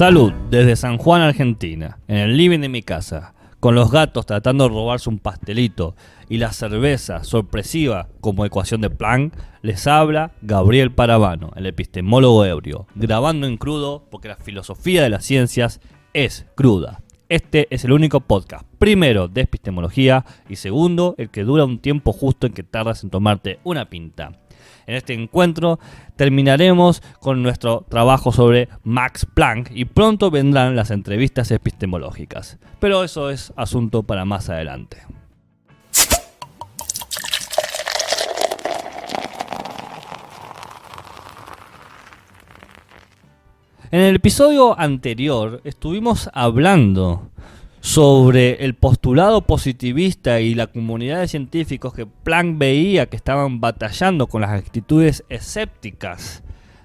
Salud, desde San Juan, Argentina, en el living de mi casa, con los gatos tratando de robarse un pastelito y la cerveza sorpresiva como ecuación de Planck, les habla Gabriel Paravano, el epistemólogo ebrio, grabando en crudo porque la filosofía de las ciencias es cruda. Este es el único podcast, primero de epistemología y segundo el que dura un tiempo justo en que tardas en tomarte una pinta. En este encuentro terminaremos con nuestro trabajo sobre Max Planck y pronto vendrán las entrevistas epistemológicas. Pero eso es asunto para más adelante. En el episodio anterior estuvimos hablando sobre el postulado positivista y la comunidad de científicos que Planck veía que estaban batallando con las actitudes escépticas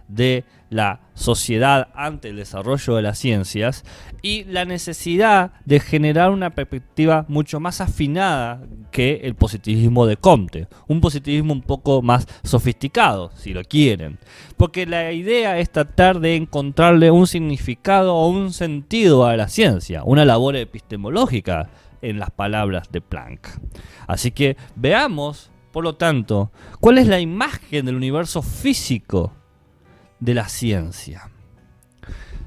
de la sociedad ante el desarrollo de las ciencias y la necesidad de generar una perspectiva mucho más afinada que el positivismo de Comte, un positivismo un poco más sofisticado, si lo quieren, porque la idea es tratar de encontrarle un significado o un sentido a la ciencia, una labor epistemológica en las palabras de Planck. Así que veamos, por lo tanto, cuál es la imagen del universo físico de la ciencia.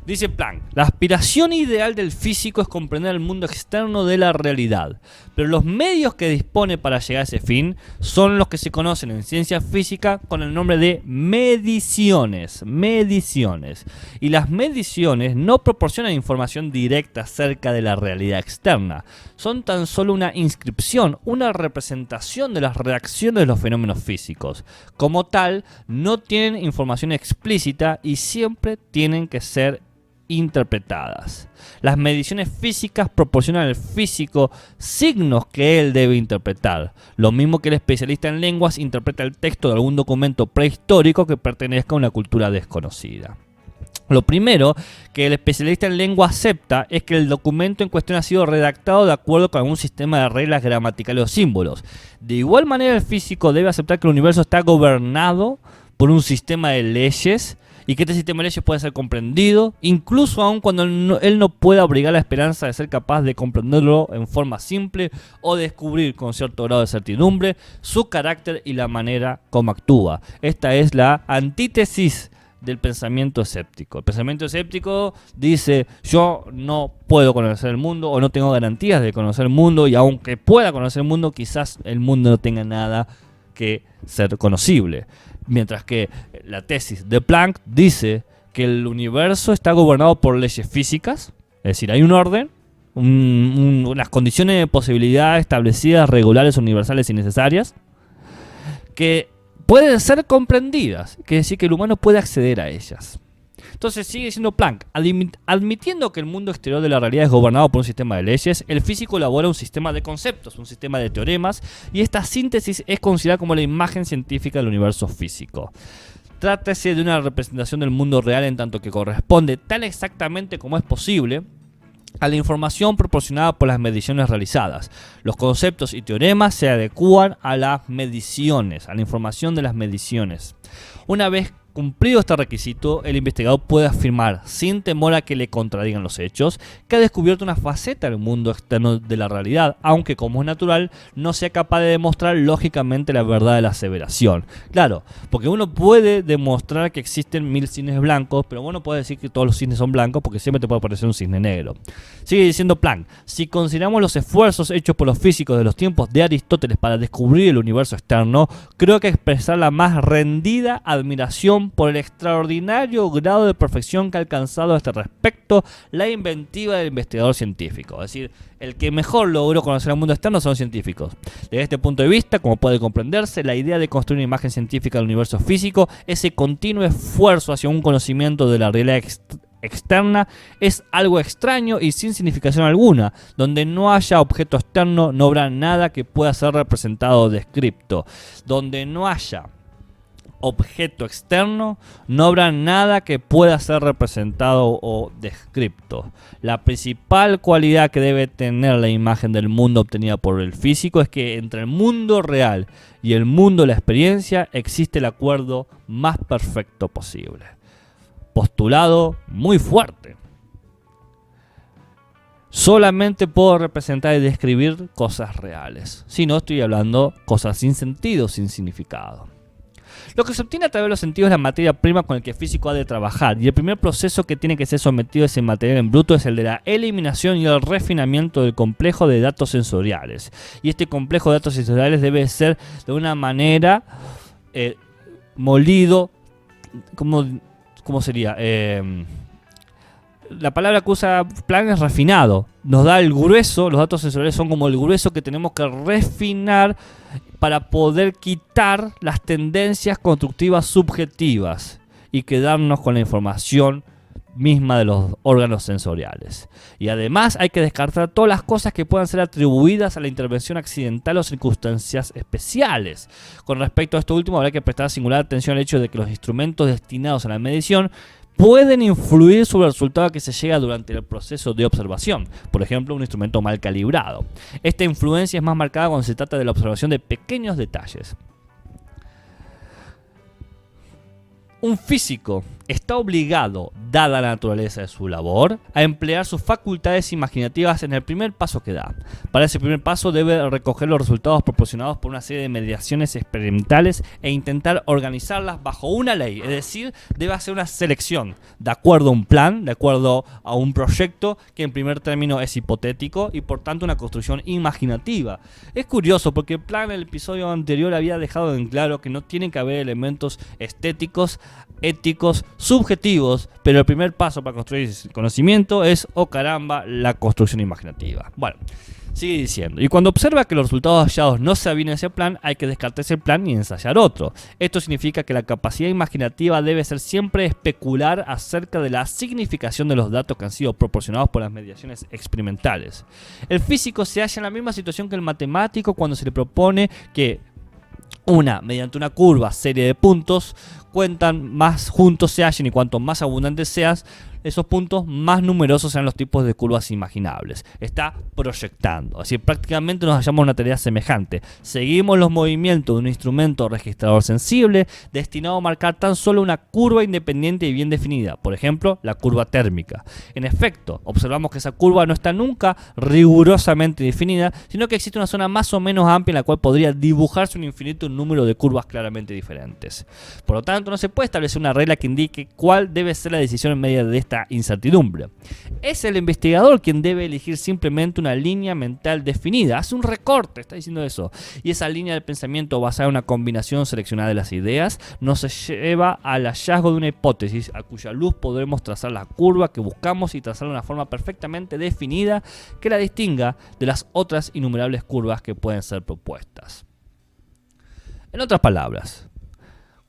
Dice Planck, la aspiración ideal del físico es comprender el mundo externo de la realidad, pero los medios que dispone para llegar a ese fin son los que se conocen en ciencia física con el nombre de mediciones. Y las mediciones no proporcionan información directa acerca de la realidad externa, son tan solo una inscripción, una representación de las reacciones de los fenómenos físicos. Como tal, no tienen información explícita y siempre tienen que ser interpretadas. Las mediciones físicas proporcionan al físico signos que él debe interpretar, lo mismo que el especialista en lenguas interpreta el texto de algún documento prehistórico que pertenezca a una cultura desconocida. Lo primero que el especialista en lengua acepta es que el documento en cuestión ha sido redactado de acuerdo con algún sistema de reglas gramaticales o símbolos. De igual manera, el físico debe aceptar que el universo está gobernado por un sistema de leyes y que este sistema de leyes puede ser comprendido, incluso aun cuando él no pueda abrigar la esperanza de ser capaz de comprenderlo en forma simple o descubrir con cierto grado de certidumbre su carácter y la manera como actúa. Esta es la antítesis del pensamiento escéptico. El pensamiento escéptico dice: yo no puedo conocer el mundo o no tengo garantías de conocer el mundo, y aunque pueda conocer el mundo, quizás el mundo no tenga nada que ser conocible. Mientras que la tesis de Planck dice que el universo está gobernado por leyes físicas, es decir, hay un orden, unas condiciones de posibilidad establecidas, regulares, universales y necesarias, que pueden ser comprendidas, que es decir, que el humano puede acceder a ellas. Entonces sigue diciendo Planck, admitiendo que el mundo exterior de la realidad es gobernado por un sistema de leyes, el físico elabora un sistema de conceptos, un sistema de teoremas, y esta síntesis es considerada como la imagen científica del universo físico. Trátese de una representación del mundo real en tanto que corresponde tan exactamente como es posible a la información proporcionada por las mediciones realizadas. Los conceptos y teoremas se adecúan a las mediciones, a la información de las mediciones. Una vez cumplido este requisito, el investigador puede afirmar, sin temor a que le contradigan los hechos, que ha descubierto una faceta del mundo externo de la realidad, aunque, como es natural, no sea capaz de demostrar lógicamente la verdad de la aseveración. Claro, porque uno puede demostrar que existen 1000 cisnes blancos, pero uno puede decir que todos los cisnes son blancos porque siempre te puede aparecer un cisne negro. Sigue diciendo Planck, si consideramos los esfuerzos hechos por los físicos de los tiempos de Aristóteles para descubrir el universo externo, creo que expresar la más rendida admiración por el extraordinario grado de perfección que ha alcanzado a este respecto la inventiva del investigador científico. Es decir, el que mejor logró conocer el mundo externo son los científicos. Desde este punto de vista, como puede comprenderse, la idea de construir una imagen científica del universo físico, ese continuo esfuerzo hacia un conocimiento de la realidad externa, es algo extraño y sin significación alguna. Donde no haya objeto externo, no habrá nada que pueda ser representado o descrito. Donde no haya objeto externo, no habrá nada que pueda ser representado o descrito. La principal cualidad que debe tener la imagen del mundo obtenida por el físico es que entre el mundo real y el mundo de la experiencia existe el acuerdo más perfecto posible. Postulado muy fuerte. solamente puedo representar y describir cosas reales. Si no, estoy hablando cosas sin sentido, sin significado. Lo que se obtiene a través de los sentidos es la materia prima con la que el físico ha de trabajar, y el primer proceso que tiene que ser sometido a ese material en bruto es el de la eliminación y el refinamiento del complejo de datos sensoriales. Y este complejo de datos sensoriales debe ser de una manera molido, ¿cómo sería? La palabra que usa Planck es refinado. Nos da el grueso, los datos sensoriales son como el grueso que tenemos que refinar para poder quitar las tendencias constructivas subjetivas y quedarnos con la información misma de los órganos sensoriales. Y además hay que descartar todas las cosas que puedan ser atribuidas a la intervención accidental o circunstancias especiales. Con respecto a esto último, habrá que prestar singular atención al hecho de que los instrumentos destinados a la medición pueden influir sobre el resultado que se llega durante el proceso de observación. Por ejemplo, un instrumento mal calibrado. Esta influencia es más marcada cuando se trata de la observación de pequeños detalles. Un físico está obligado, dada la naturaleza de su labor, a emplear sus facultades imaginativas en el primer paso que da. Para ese primer paso debe recoger los resultados proporcionados por una serie de mediaciones experimentales e intentar organizarlas bajo una ley, es decir, debe hacer una selección de acuerdo a un plan, de acuerdo a un proyecto que en primer término es hipotético y por tanto una construcción imaginativa. Es curioso porque Planck en el episodio anterior había dejado en claro que no tienen que haber elementos estéticos, éticos, subjetivos, pero el primer paso para construir conocimiento es, oh caramba, la construcción imaginativa. Bueno, sigue diciendo, y cuando observa que los resultados hallados no se avienen a ese plan, hay que descartar ese plan y ensayar otro. Esto significa que la capacidad imaginativa debe ser siempre especular acerca de la significación de los datos que han sido proporcionados por las mediaciones experimentales. El físico se halla en la misma situación que el matemático cuando se le propone que mediante una curva, serie de puntos, cuentan más juntos se hallen y cuanto más abundantes seas, esos puntos más numerosos serán los tipos de curvas imaginables. Está proyectando, así prácticamente nos hallamos una tarea semejante. Seguimos los movimientos de un instrumento registrador sensible destinado a marcar tan solo una curva independiente y bien definida, por ejemplo, la curva térmica. En efecto, observamos que esa curva no está nunca rigurosamente definida, sino que existe una zona más o menos amplia en la cual podría dibujarse un infinito número de curvas claramente diferentes. Por lo tanto, no se puede establecer una regla que indique cuál debe ser la decisión en medio de esta incertidumbre. Es el investigador quien debe elegir simplemente una línea mental definida, hace un recorte, está diciendo eso, y esa línea de pensamiento basada en una combinación seleccionada de las ideas nos lleva al hallazgo de una hipótesis a cuya luz podremos trazar la curva que buscamos y trazar una forma perfectamente definida que la distinga de las otras innumerables curvas que pueden ser propuestas. En otras palabras,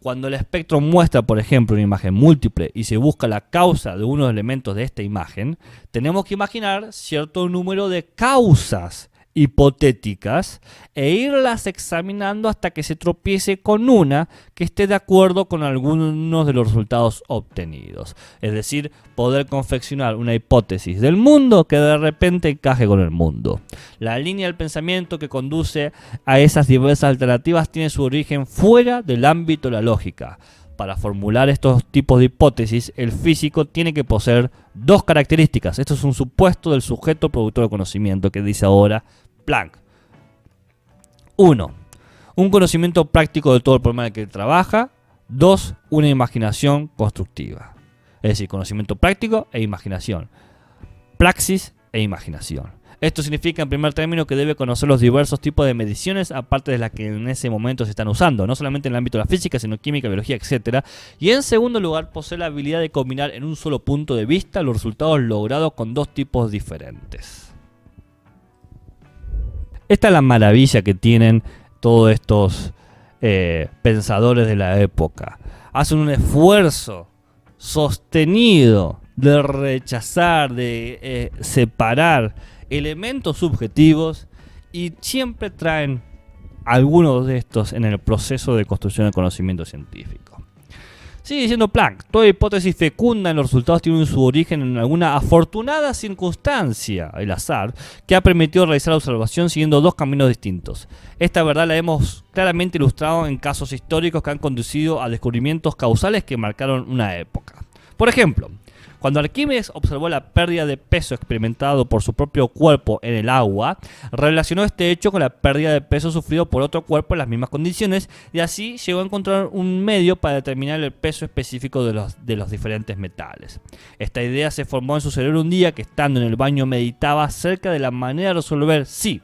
cuando el espectro muestra, por ejemplo, una imagen múltiple y se busca la causa de uno de los elementos de esta imagen, tenemos que imaginar cierto número de causas hipotéticas e irlas examinando hasta que se tropiece con una que esté de acuerdo con algunos de los resultados obtenidos. Es decir, poder confeccionar una hipótesis del mundo que de repente encaje con el mundo. La línea del pensamiento que conduce a esas diversas alternativas tiene su origen fuera del ámbito de la lógica. Para formular estos tipos de hipótesis, el físico tiene que poseer dos características. Esto es un supuesto del sujeto productor de conocimiento que dice ahora Planck. 1. Un conocimiento práctico de todo el problema en el que trabaja. 2. Una imaginación constructiva. Es decir, conocimiento práctico e imaginación. Praxis e imaginación. Esto significa, en primer término, que debe conocer los diversos tipos de mediciones, aparte de las que en ese momento se están usando, no solamente en el ámbito de la física, sino química, biología, etc. Y en segundo lugar, posee la habilidad de combinar en un solo punto de vista los resultados logrados con dos tipos diferentes. Esta es la maravilla que tienen todos estos pensadores de la época. Hacen un esfuerzo sostenido de rechazar, de separar elementos subjetivos y siempre traen algunos de estos en el proceso de construcción del conocimiento científico. Sigue diciendo Planck, toda hipótesis fecunda en los resultados tiene su origen en alguna afortunada circunstancia, el azar, que ha permitido realizar la observación siguiendo dos caminos distintos. Esta verdad la hemos claramente ilustrado en casos históricos que han conducido a descubrimientos causales que marcaron una época. Por ejemplo, Cuando Arquímedes observó la pérdida de peso experimentado por su propio cuerpo en el agua, relacionó este hecho con la pérdida de peso sufrido por otro cuerpo en las mismas condiciones y así llegó a encontrar un medio para determinar el peso específico de los diferentes metales. Esta idea se formó en su cerebro un día que, estando en el baño, meditaba acerca de la manera de resolver si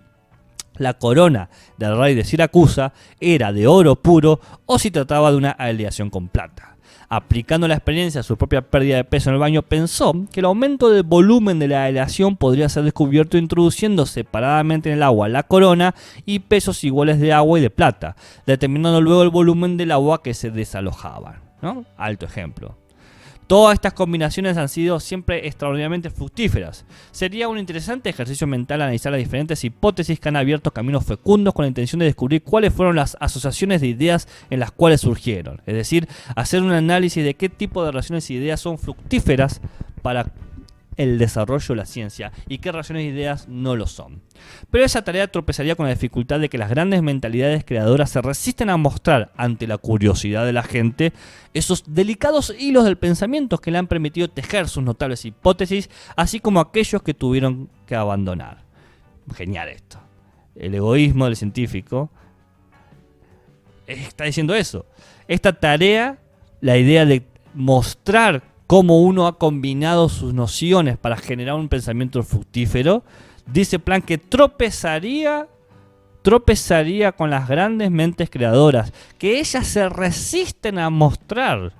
la corona del rey de Siracusa era de oro puro o si trataba de una aleación con plata. Aplicando la experiencia a su propia pérdida de peso en el baño, pensó que el aumento del volumen de la aleación podría ser descubierto introduciendo separadamente en el agua la corona y pesos iguales de agua y de plata, determinando luego el volumen del agua que se desalojaban, ¿no? Alto ejemplo. Todas estas combinaciones han sido siempre extraordinariamente fructíferas. Sería un interesante ejercicio mental analizar las diferentes hipótesis que han abierto caminos fecundos con la intención de descubrir cuáles fueron las asociaciones de ideas en las cuales surgieron. Es decir, hacer un análisis de qué tipo de relaciones e ideas son fructíferas para el desarrollo de la ciencia y qué relaciones e ideas no lo son. Pero esa tarea tropezaría con la dificultad de que las grandes mentalidades creadoras se resisten a mostrar ante la curiosidad de la gente esos delicados hilos del pensamiento que le han permitido tejer sus notables hipótesis, así como aquellos que tuvieron que abandonar. Genial esto. El egoísmo del científico está diciendo eso. Esta tarea, la idea de mostrar cómo uno ha combinado sus nociones para generar un pensamiento fructífero, dice Planck que tropezaría con las grandes mentes creadoras, que ellas se resisten a mostrar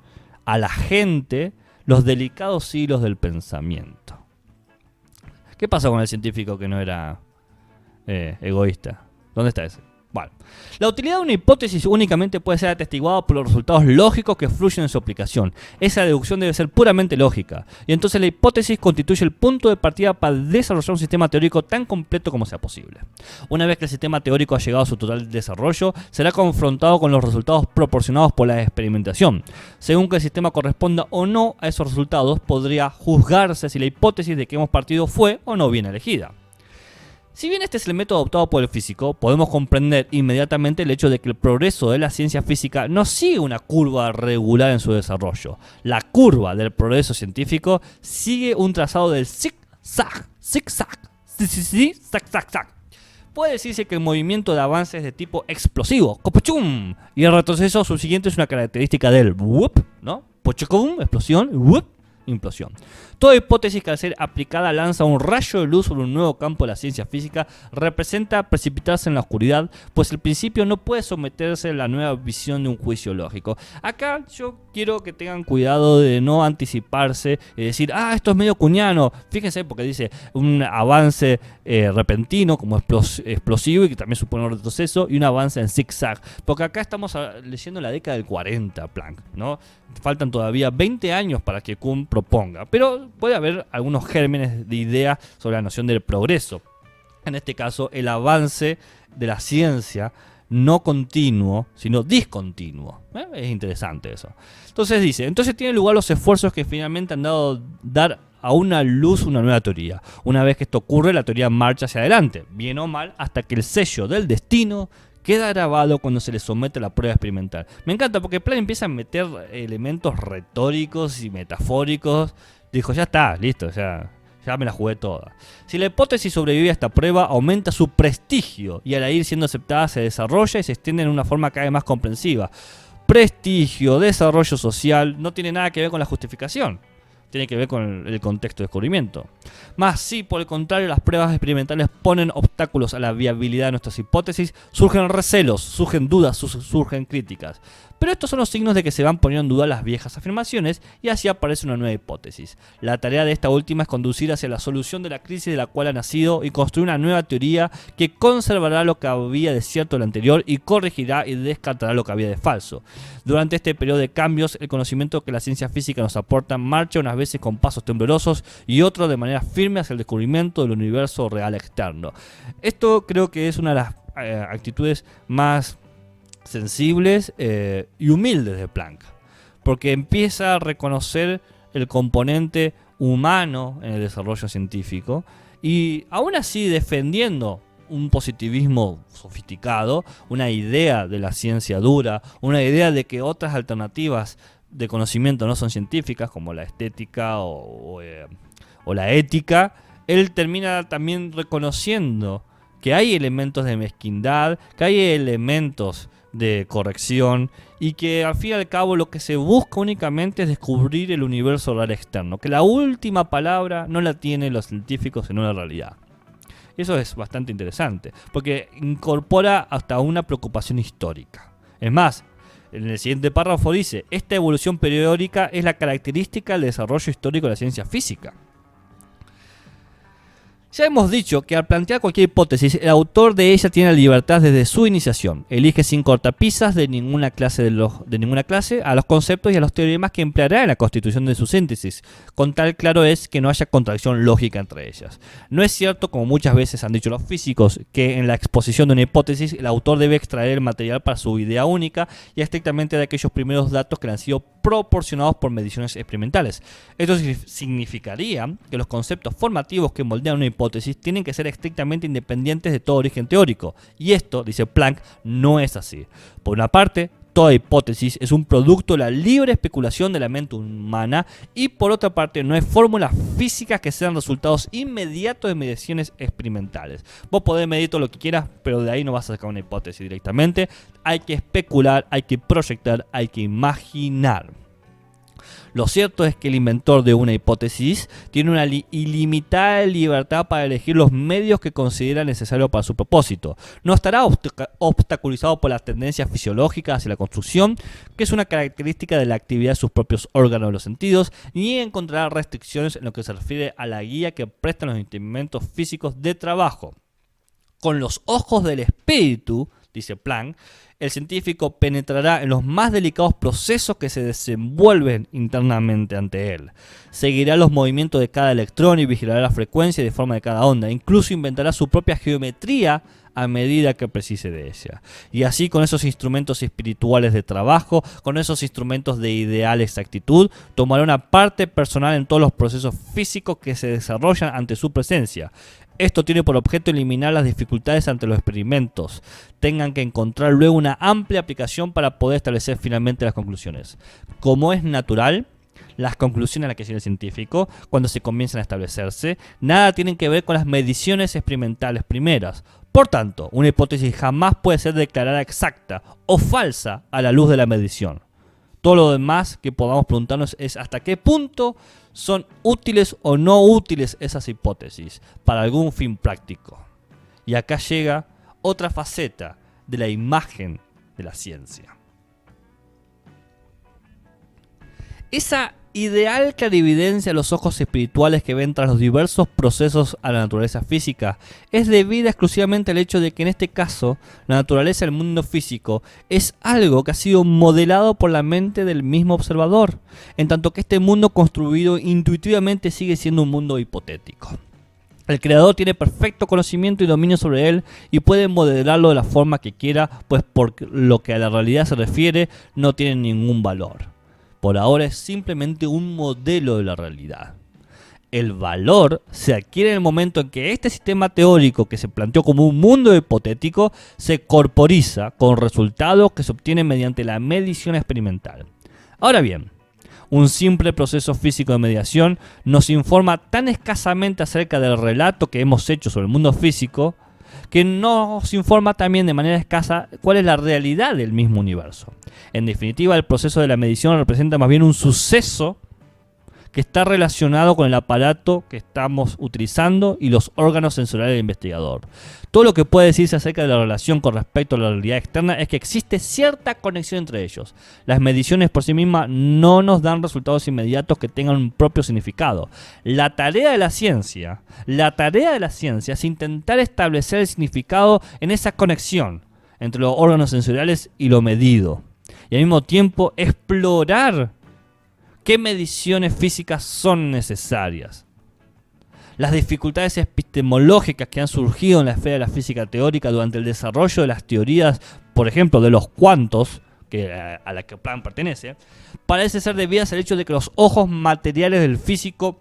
a la gente los delicados hilos del pensamiento. ¿Qué pasó con el científico que no era egoísta? ¿Dónde está ese? Bueno, la utilidad de una hipótesis únicamente puede ser atestiguada por los resultados lógicos que fluyen en su aplicación. Esa deducción debe ser puramente lógica, y entonces la hipótesis constituye el punto de partida para desarrollar un sistema teórico tan completo como sea posible. Una vez que el sistema teórico ha llegado a su total desarrollo, será confrontado con los resultados proporcionados por la experimentación. Según que el sistema corresponda o no a esos resultados, podría juzgarse si la hipótesis de que hemos partido fue o no bien elegida. Si bien este es el método adoptado por el físico, podemos comprender inmediatamente el hecho de que el progreso de la ciencia física no sigue una curva regular en su desarrollo. La curva del progreso científico sigue un trazado del zig-zag, zig-zag, zig-zag. Puede decirse que el movimiento de avance es de tipo explosivo, ¡copochum! Y el retroceso subsiguiente es una característica del whoop, ¿no? Pochocum, explosión, whoop, implosión. Toda hipótesis que al ser aplicada lanza un rayo de luz sobre un nuevo campo de la ciencia física representa precipitarse en la oscuridad, pues el principio no puede someterse a la nueva visión de un juicio lógico. Acá yo quiero que tengan cuidado de no anticiparse y decir, esto es medio cuñano. Fíjense, porque dice un avance repentino como explosivo y que también supone un retroceso, y un avance en zigzag, porque acá estamos leyendo la década del 40, Planck, ¿no? Faltan todavía 20 años para que Kuhn proponga, pero puede haber algunos gérmenes de idea sobre la noción del progreso. En este caso, el avance de la ciencia no continuo, sino discontinuo. Es interesante eso. Entonces tienen lugar los esfuerzos que finalmente han dado dar a una luz una nueva teoría. Una vez que esto ocurre, la teoría marcha hacia adelante, bien o mal, hasta que el sello del destino queda grabado cuando se le somete a la prueba experimental. Me encanta porque Planck empieza a meter elementos retóricos y metafóricos. Dijo, ya está, listo, ya me la jugué toda. Si la hipótesis sobrevive a esta prueba, aumenta su prestigio y al ir siendo aceptada se desarrolla y se extiende en una forma cada vez más comprensiva. Prestigio, desarrollo social, no tiene nada que ver con la justificación. Tiene que ver con el contexto de descubrimiento. Más si, por el contrario, las pruebas experimentales ponen obstáculos a la viabilidad de nuestras hipótesis, surgen recelos, surgen dudas, surgen críticas. Pero estos son los signos de que se van poniendo en duda las viejas afirmaciones y así aparece una nueva hipótesis. La tarea de esta última es conducir hacia la solución de la crisis de la cual ha nacido y construir una nueva teoría que conservará lo que había de cierto del anterior y corregirá y descartará lo que había de falso. Durante este periodo de cambios, el conocimiento que la ciencia física nos aporta marcha unas veces con pasos temblorosos y otros de manera firme hacia el descubrimiento del universo real externo. Esto creo que es una de las actitudes más sensibles y humildes de Planck, porque empieza a reconocer el componente humano en el desarrollo científico y aún así defendiendo un positivismo sofisticado, una idea de la ciencia dura, una idea de que otras alternativas de conocimiento no son científicas, como la estética o la ética, él termina también reconociendo que hay elementos de mezquindad, que hay elementos de corrección y que al fin y al cabo lo que se busca únicamente es descubrir el universo real externo, que la última palabra no la tienen los científicos sino la realidad. Eso es bastante interesante, porque incorpora hasta una preocupación histórica. Es más, en el siguiente párrafo dice: esta evolución periódica es la característica del desarrollo histórico de la ciencia física. Ya hemos dicho que al plantear cualquier hipótesis, el autor de ella tiene la libertad desde su iniciación. Elige sin cortapisas de ninguna clase a los conceptos y a los teoremas que empleará en la constitución de su síntesis, con tal claro es que no haya contradicción lógica entre ellas. No es cierto, como muchas veces han dicho los físicos, que en la exposición de una hipótesis el autor debe extraer el material para su idea única y estrictamente de aquellos primeros datos que le han sido proporcionados por mediciones experimentales. Esto significaría que los conceptos formativos que moldean una hipótesis tienen que ser estrictamente independientes de todo origen teórico, y esto, dice Planck, no es así. Por una parte, toda hipótesis es un producto de la libre especulación de la mente humana, y por otra parte no hay fórmulas físicas que sean resultados inmediatos de mediciones experimentales. Vos podés medir todo lo que quieras, pero de ahí no vas a sacar una hipótesis directamente. Hay que especular, hay que proyectar, hay que imaginar. Lo cierto es que el inventor de una hipótesis tiene una ilimitada libertad para elegir los medios que considera necesarios para su propósito. No estará obstaculizado por las tendencias fisiológicas hacia la construcción, que es una característica de la actividad de sus propios órganos de los sentidos, ni encontrará restricciones en lo que se refiere a la guía que prestan los instrumentos físicos de trabajo. Con los ojos del espíritu, dice Planck, el científico penetrará en los más delicados procesos que se desenvuelven internamente ante él. Seguirá los movimientos de cada electrón y vigilará la frecuencia y de forma de cada onda. Incluso inventará su propia geometría a medida que precise de ella. Y así, con esos instrumentos espirituales de trabajo, con esos instrumentos de ideal exactitud, tomará una parte personal en todos los procesos físicos que se desarrollan ante su presencia. Esto tiene por objeto eliminar las dificultades ante los experimentos. Tengan que encontrar luego una amplia aplicación para poder establecer finalmente las conclusiones. Como es natural, las conclusiones a las que llega el científico, cuando se comienzan a establecerse, nada tienen que ver con las mediciones experimentales primeras. Por tanto, una hipótesis jamás puede ser declarada exacta o falsa a la luz de la medición. Todo lo demás que podamos preguntarnos es hasta qué punto son útiles o no útiles esas hipótesis para algún fin práctico. Y acá llega otra faceta de la imagen de la ciencia. Esa ideal clarividencia de los ojos espirituales que ven tras los diversos procesos a la naturaleza física es debida exclusivamente al hecho de que en este caso la naturaleza del mundo físico es algo que ha sido modelado por la mente del mismo observador, en tanto que este mundo construido intuitivamente sigue siendo un mundo hipotético. El creador tiene perfecto conocimiento y dominio sobre él y puede modelarlo de la forma que quiera, pues por lo que a la realidad se refiere no tiene ningún valor. Por ahora es simplemente un modelo de la realidad. El valor se adquiere en el momento en que este sistema teórico que se planteó como un mundo hipotético se corporiza con resultados que se obtienen mediante la medición experimental. Ahora bien, un simple proceso físico de mediación nos informa tan escasamente acerca del relato que hemos hecho sobre el mundo físico que nos informa también de manera escasa cuál es la realidad del mismo universo. En definitiva, el proceso de la medición representa más bien un suceso que está relacionado con el aparato que estamos utilizando y los órganos sensoriales del investigador. Todo lo que puede decirse acerca de la relación con respecto a la realidad externa es que existe cierta conexión entre ellos. Las mediciones por sí mismas no nos dan resultados inmediatos que tengan un propio significado. La tarea de la ciencia es intentar establecer el significado en esa conexión entre los órganos sensoriales y lo medido. Y al mismo tiempo explorar qué mediciones físicas son necesarias. Las dificultades epistemológicas que han surgido en la esfera de la física teórica durante el desarrollo de las teorías, por ejemplo, de los cuantos, a la que Planck pertenece, parece ser debidas al hecho de que los ojos materiales del físico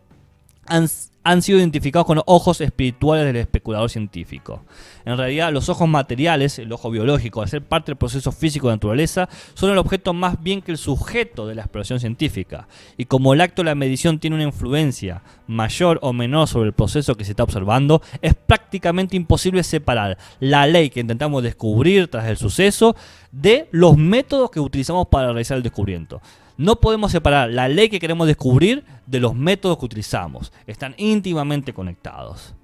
han sido identificados con los ojos espirituales del especulador científico. En realidad, los ojos materiales, el ojo biológico, al ser parte del proceso físico de la naturaleza, son el objeto más bien que el sujeto de la exploración científica. Y como el acto de la medición tiene una influencia mayor o menor sobre el proceso que se está observando, es prácticamente imposible separar la ley que intentamos descubrir tras el suceso de los métodos que utilizamos para realizar el descubrimiento. No podemos separar la ley que queremos descubrir de los métodos que utilizamos. Están íntimamente conectados.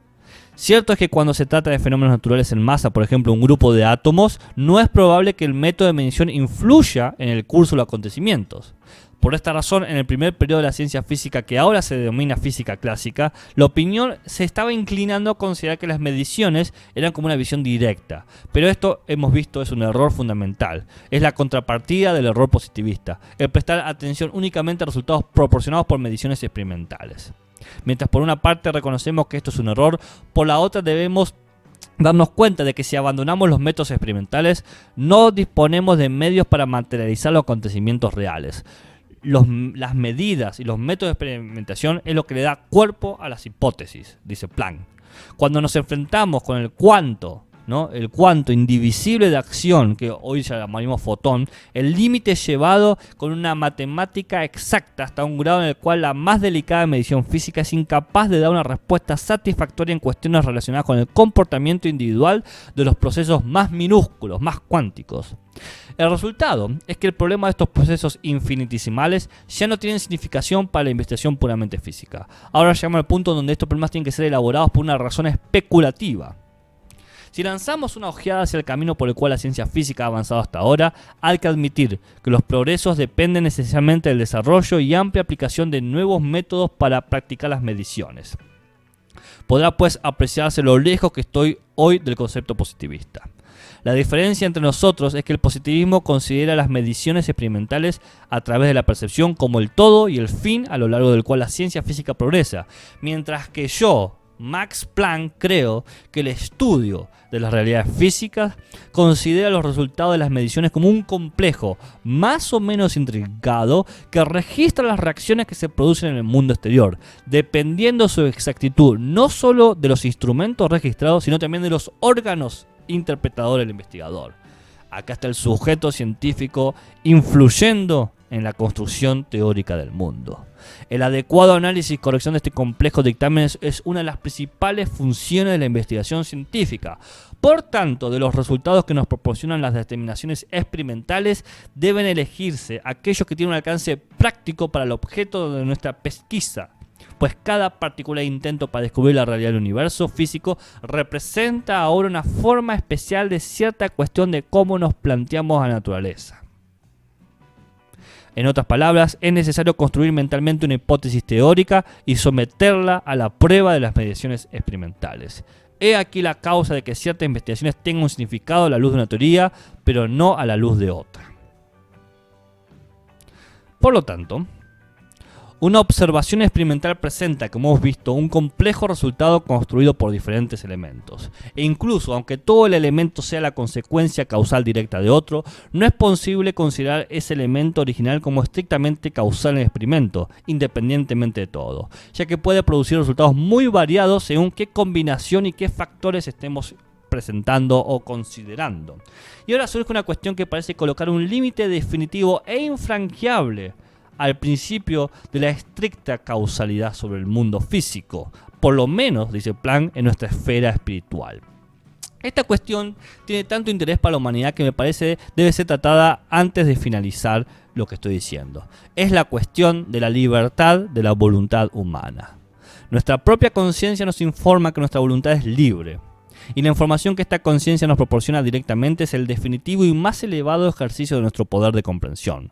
Cierto es que cuando se trata de fenómenos naturales en masa, por ejemplo un grupo de átomos, no es probable que el método de medición influya en el curso de los acontecimientos. Por esta razón, en el primer periodo de la ciencia física, que ahora se denomina física clásica, la opinión se estaba inclinando a considerar que las mediciones eran como una visión directa. Pero esto, hemos visto, es un error fundamental. Es la contrapartida del error positivista, el prestar atención únicamente a resultados proporcionados por mediciones experimentales. Mientras por una parte reconocemos que esto es un error, por la otra debemos darnos cuenta de que si abandonamos los métodos experimentales, no disponemos de medios para materializar los acontecimientos reales. Las medidas y los métodos de experimentación es lo que le da cuerpo a las hipótesis, dice Planck. Cuando nos enfrentamos con el cuánto, ¿no? El cuánto indivisible de acción, que hoy ya llamaremos fotón, el límite es llevado con una matemática exacta hasta un grado en el cual la más delicada medición física es incapaz de dar una respuesta satisfactoria en cuestiones relacionadas con el comportamiento individual de los procesos más minúsculos, más cuánticos. El resultado es que el problema de estos procesos infinitesimales ya no tienen significación para la investigación puramente física. Ahora llegamos al punto donde estos problemas tienen que ser elaborados por una razón especulativa. Si lanzamos una ojeada hacia el camino por el cual la ciencia física ha avanzado hasta ahora, hay que admitir que los progresos dependen esencialmente del desarrollo y amplia aplicación de nuevos métodos para practicar las mediciones. Podrá pues apreciarse lo lejos que estoy hoy del concepto positivista. La diferencia entre nosotros es que el positivismo considera las mediciones experimentales a través de la percepción como el todo y el fin a lo largo del cual la ciencia física progresa, mientras que yo, Max Planck, creo que el estudio de las realidades físicas considera los resultados de las mediciones como un complejo más o menos intrincado que registra las reacciones que se producen en el mundo exterior, dependiendo su exactitud no solo de los instrumentos registrados, sino también de los órganos interpretadores del investigador. Acá está el sujeto científico influyendo en la construcción teórica del mundo. El adecuado análisis y corrección de este complejo dictamen es una de las principales funciones de la investigación científica. Por tanto, de los resultados que nos proporcionan las determinaciones experimentales, deben elegirse aquellos que tienen un alcance práctico para el objeto de nuestra pesquisa, pues cada particular intento para descubrir la realidad del universo físico representa ahora una forma especial de cierta cuestión de cómo nos planteamos la naturaleza. En otras palabras, es necesario construir mentalmente una hipótesis teórica y someterla a la prueba de las mediciones experimentales. He aquí la causa de que ciertas investigaciones tengan un significado a la luz de una teoría, pero no a la luz de otra. Por lo tanto, una observación experimental presenta, como hemos visto, un complejo resultado construido por diferentes elementos. E incluso, aunque todo el elemento sea la consecuencia causal directa de otro, no es posible considerar ese elemento original como estrictamente causal en el experimento, independientemente de todo, ya que puede producir resultados muy variados según qué combinación y qué factores estemos presentando o considerando. Y ahora surge una cuestión que parece colocar un límite definitivo e infranqueable al principio de la estricta causalidad sobre el mundo físico, por lo menos, dice Planck, en nuestra esfera espiritual. Esta cuestión tiene tanto interés para la humanidad que me parece debe ser tratada antes de finalizar lo que estoy diciendo. Es la cuestión de la libertad de la voluntad humana. Nuestra propia conciencia nos informa que nuestra voluntad es libre, y la información que esta conciencia nos proporciona directamente es el definitivo y más elevado ejercicio de nuestro poder de comprensión.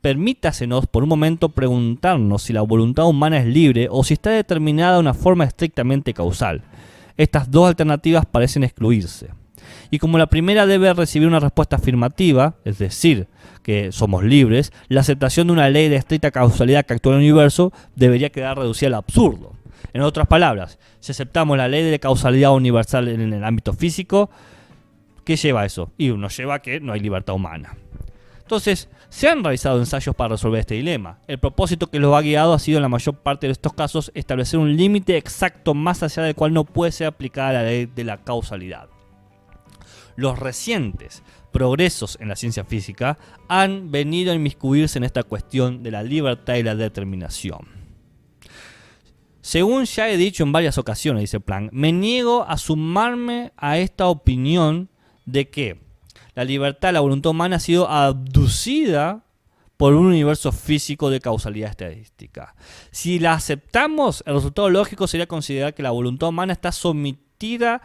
Permítasenos por un momento preguntarnos si la voluntad humana es libre o si está determinada de una forma estrictamente causal. Estas dos alternativas parecen excluirse. Y como la primera debe recibir una respuesta afirmativa, es decir, que somos libres, la aceptación de una ley de estricta causalidad que actúa en el universo debería quedar reducida al absurdo. En otras palabras, si aceptamos la ley de causalidad universal en el ámbito físico, ¿qué lleva a eso? Y nos lleva a que no hay libertad humana. Entonces, se han realizado ensayos para resolver este dilema. El propósito que los ha guiado ha sido en la mayor parte de estos casos establecer un límite exacto más allá del cual no puede ser aplicada la ley de la causalidad. Los recientes progresos en la ciencia física han venido a inmiscuirse en esta cuestión de la libertad y la determinación. Según ya he dicho en varias ocasiones, dice Planck, me niego a sumarme a esta opinión de que la libertad, la voluntad humana ha sido abducida por un universo físico de causalidad estadística. Si la aceptamos, el resultado lógico sería considerar que la voluntad humana está sometida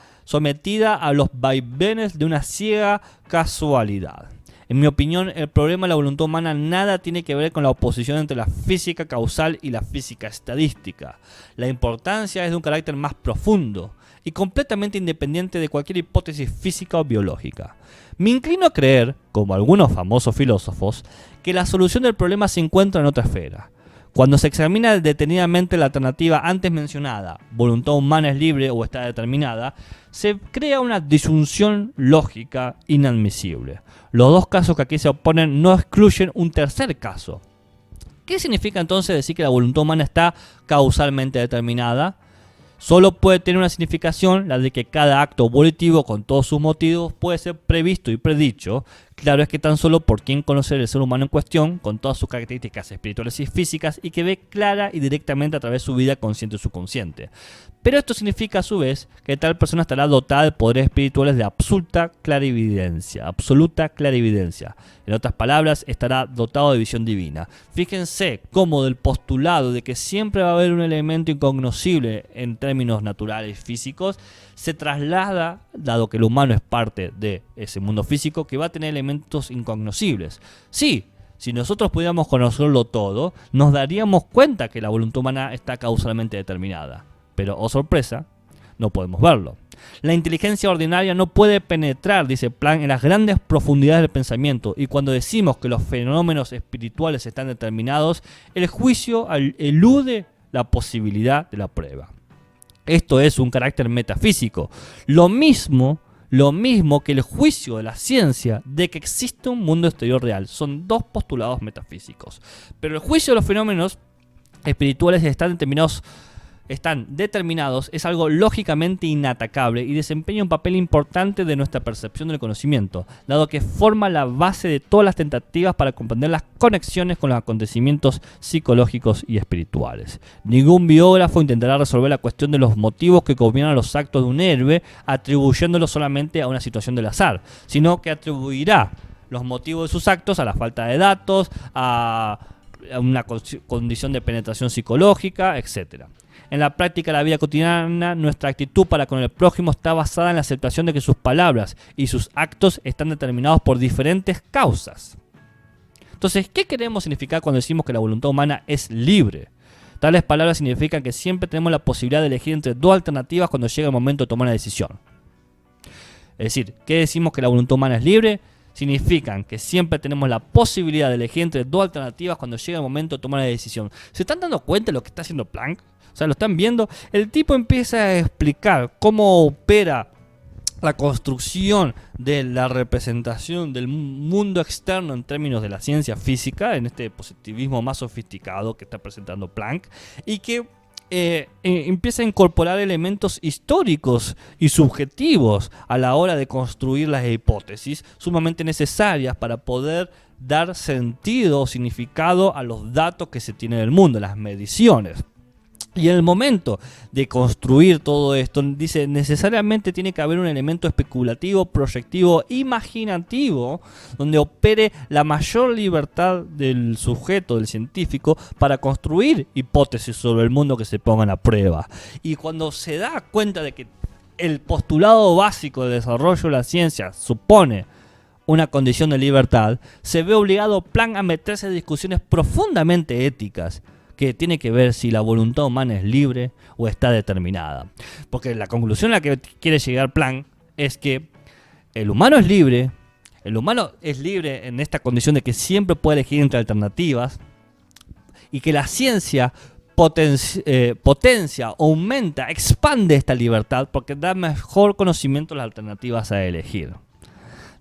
a los vaivenes de una ciega casualidad. En mi opinión, el problema de la voluntad humana nada tiene que ver con la oposición entre la física causal y la física estadística. La importancia es de un carácter más profundo y completamente independiente de cualquier hipótesis física o biológica. Me inclino a creer, como algunos famosos filósofos, que la solución del problema se encuentra en otra esfera. Cuando se examina detenidamente la alternativa antes mencionada, voluntad humana es libre o está determinada, se crea una disyunción lógica inadmisible. Los dos casos que aquí se oponen no excluyen un tercer caso. ¿Qué significa entonces decir que la voluntad humana está causalmente determinada? Solo puede tener una significación, la de que cada acto volitivo con todos sus motivos puede ser previsto y predicho. Claro es que tan solo por quien conocer el ser humano en cuestión, con todas sus características espirituales y físicas, y que ve clara y directamente a través de su vida consciente y subconsciente. Pero esto significa a su vez que tal persona estará dotada de poderes espirituales de absoluta clarividencia. En otras palabras, estará dotado de visión divina. Fíjense cómo del postulado de que siempre va a haber un elemento incognoscible en términos naturales y físicos, se traslada, dado que el humano es parte de ese mundo físico, que va a tener elementos incognoscibles. Sí, si nosotros pudiéramos conocerlo todo, nos daríamos cuenta que la voluntad humana está causalmente determinada. Pero, oh sorpresa, no podemos verlo. La inteligencia ordinaria no puede penetrar, dice Planck, en las grandes profundidades del pensamiento, y cuando decimos que los fenómenos espirituales están determinados, el juicio elude la posibilidad de la prueba. Esto es un carácter metafísico. Lo mismo que el juicio de la ciencia de que existe un mundo exterior real. Son dos postulados metafísicos. Pero el juicio de los fenómenos espirituales están determinados, es algo lógicamente inatacable y desempeña un papel importante de nuestra percepción del conocimiento, dado que forma la base de todas las tentativas para comprender las conexiones con los acontecimientos psicológicos y espirituales. Ningún biógrafo intentará resolver la cuestión de los motivos que gobiernan los actos de un héroe atribuyéndolos solamente a una situación del azar, sino que atribuirá los motivos de sus actos a la falta de datos, a una condición de penetración psicológica, etc. En la práctica de la vida cotidiana, nuestra actitud para con el prójimo está basada en la aceptación de que sus palabras y sus actos están determinados por diferentes causas. Entonces, ¿qué queremos significar cuando decimos que la voluntad humana es libre? Tales palabras significan que siempre tenemos la posibilidad de elegir entre dos alternativas cuando llega el momento de tomar una decisión. Es decir, ¿qué decimos que la voluntad humana es libre? Significan que siempre tenemos la posibilidad de elegir entre dos alternativas cuando llega el momento de tomar una decisión. ¿Se están dando cuenta de lo que está haciendo Planck? O sea, lo están viendo. El tipo empieza a explicar cómo opera la construcción de la representación del mundo externo en términos de la ciencia física, en este positivismo más sofisticado que está presentando Planck, y que empieza a incorporar elementos históricos y subjetivos a la hora de construir las hipótesis sumamente necesarias para poder dar sentido o significado a los datos que se tienen del mundo, las mediciones. Y en el momento de construir todo esto, dice, necesariamente tiene que haber un elemento especulativo, proyectivo, imaginativo, donde opere la mayor libertad del sujeto, del científico, para construir hipótesis sobre el mundo que se pongan a prueba. Y cuando se da cuenta de que el postulado básico del desarrollo de la ciencia supone una condición de libertad, se ve obligado Planck a meterse en discusiones profundamente éticas, que tiene que ver si la voluntad humana es libre o está determinada. Porque la conclusión a la que quiere llegar Planck es que el humano es libre en esta condición de que siempre puede elegir entre alternativas, y que la ciencia potencia, aumenta, expande esta libertad porque da mejor conocimiento a las alternativas a elegir.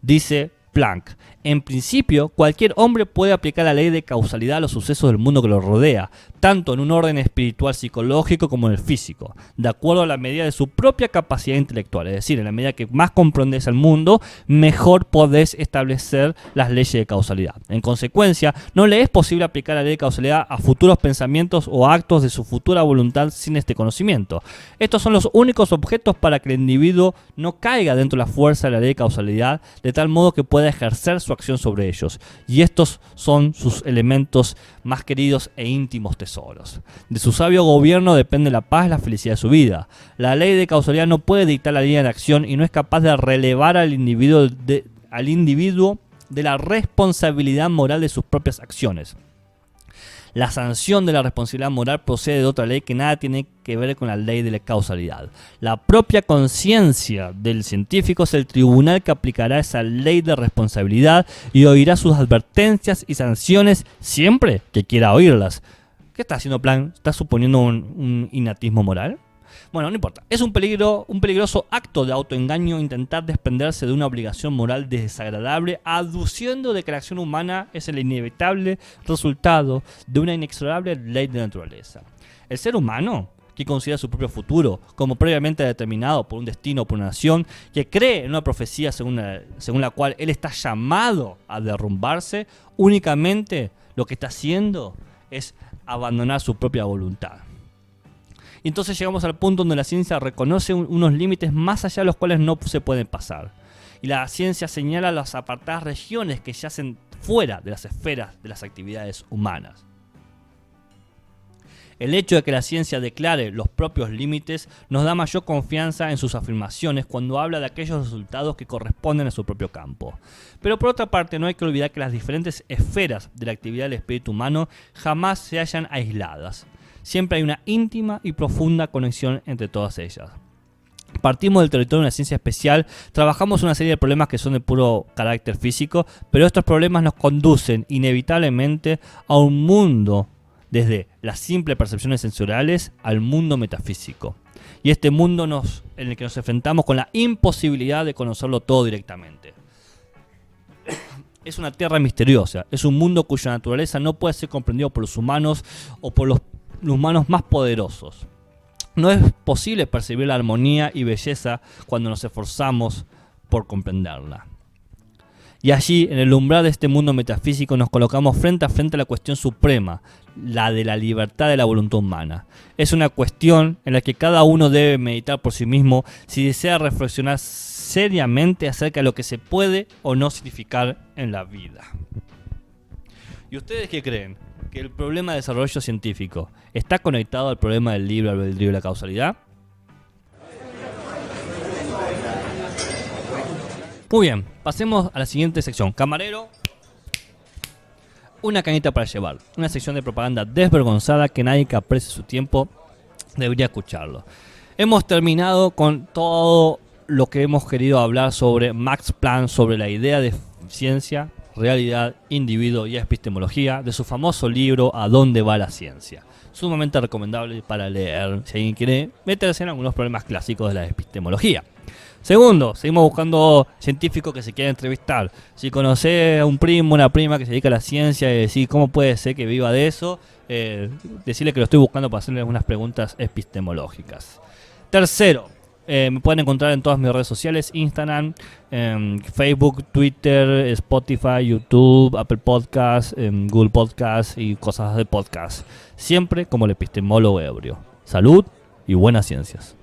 Dice Planck. En principio, cualquier hombre puede aplicar la ley de causalidad a los sucesos del mundo que lo rodea, tanto en un orden espiritual psicológico como en el físico, de acuerdo a la medida de su propia capacidad intelectual. Es decir, en la medida que más comprendes el mundo, mejor podés establecer las leyes de causalidad. En consecuencia, no le es posible aplicar la ley de causalidad a futuros pensamientos o actos de su futura voluntad sin este conocimiento. Estos son los únicos objetos para que el individuo no caiga dentro de la fuerza de la ley de causalidad, de tal modo que pueda ejercer su acción sobre ellos. Y estos son sus elementos más queridos e íntimos tesoros. De su sabio gobierno depende la paz y la felicidad de su vida. La ley de causalidad no puede dictar la línea de acción y no es capaz de relevar al individuo de la responsabilidad moral de sus propias acciones. La sanción de la responsabilidad moral procede de otra ley que nada tiene que ver con la ley de la causalidad. La propia conciencia del científico es el tribunal que aplicará esa ley de responsabilidad y oirá sus advertencias y sanciones siempre que quiera oírlas. ¿Qué está haciendo Planck? ¿Está suponiendo un innatismo moral? Bueno, no importa. Es un peligroso acto de autoengaño intentar desprenderse de una obligación moral desagradable, aduciendo de que la acción humana es el inevitable resultado de una inexorable ley de naturaleza. El ser humano, que considera su propio futuro como previamente determinado por un destino o por una nación, que cree en una profecía según la cual él está llamado a derrumbarse, únicamente lo que está haciendo es abandonar su propia voluntad. Y entonces llegamos al punto donde la ciencia reconoce unos límites más allá de los cuales no se pueden pasar. Y la ciencia señala las apartadas regiones que yacen fuera de las esferas de las actividades humanas. El hecho de que la ciencia declare los propios límites nos da mayor confianza en sus afirmaciones cuando habla de aquellos resultados que corresponden a su propio campo. Pero por otra parte, no hay que olvidar que las diferentes esferas de la actividad del espíritu humano jamás se hallan aisladas. Siempre hay una íntima y profunda conexión entre todas ellas. Partimos del territorio de una ciencia especial, trabajamos una serie de problemas que son de puro carácter físico, pero estos problemas nos conducen inevitablemente a un mundo desde las simples percepciones sensoriales al mundo metafísico. Y este mundo en el que nos enfrentamos con la imposibilidad de conocerlo todo directamente. Es una tierra misteriosa, es un mundo cuya naturaleza no puede ser comprendido por los humanos o por los humanos más poderosos. No es posible percibir la armonía y belleza cuando nos esforzamos por comprenderla. Y allí, en el umbral de este mundo metafísico, nos colocamos frente a frente a la cuestión suprema, la de la libertad de la voluntad humana. Es una cuestión en la que cada uno debe meditar por sí mismo si desea reflexionar seriamente acerca de lo que se puede o no significar en la vida. ¿Y ustedes qué creen? ¿Que el problema de desarrollo científico está conectado al problema del libre albedrío y la causalidad? Muy bien, pasemos a la siguiente sección. Camarero, una cañita para llevar. Una sección de propaganda desvergonzada que nadie que aprecie su tiempo debería escucharlo. Hemos terminado con todo lo que hemos querido hablar sobre Max Planck, sobre la idea de ciencia, realidad, individuo y epistemología, de su famoso libro ¿A dónde va la ciencia? Sumamente recomendable para leer si alguien quiere meterse en algunos problemas clásicos de la epistemología. Segundo, seguimos buscando científicos que se quieran entrevistar. Si conocés a un primo, una prima que se dedica a la ciencia y decís cómo puede ser que viva de eso, decirle que lo estoy buscando para hacerle algunas preguntas epistemológicas. Tercero, me pueden encontrar en todas mis redes sociales, Instagram, Facebook, Twitter, Spotify, YouTube, Apple Podcasts, Google Podcasts y cosas de podcast. Siempre como el epistemólogo ebrio. Salud y buenas ciencias.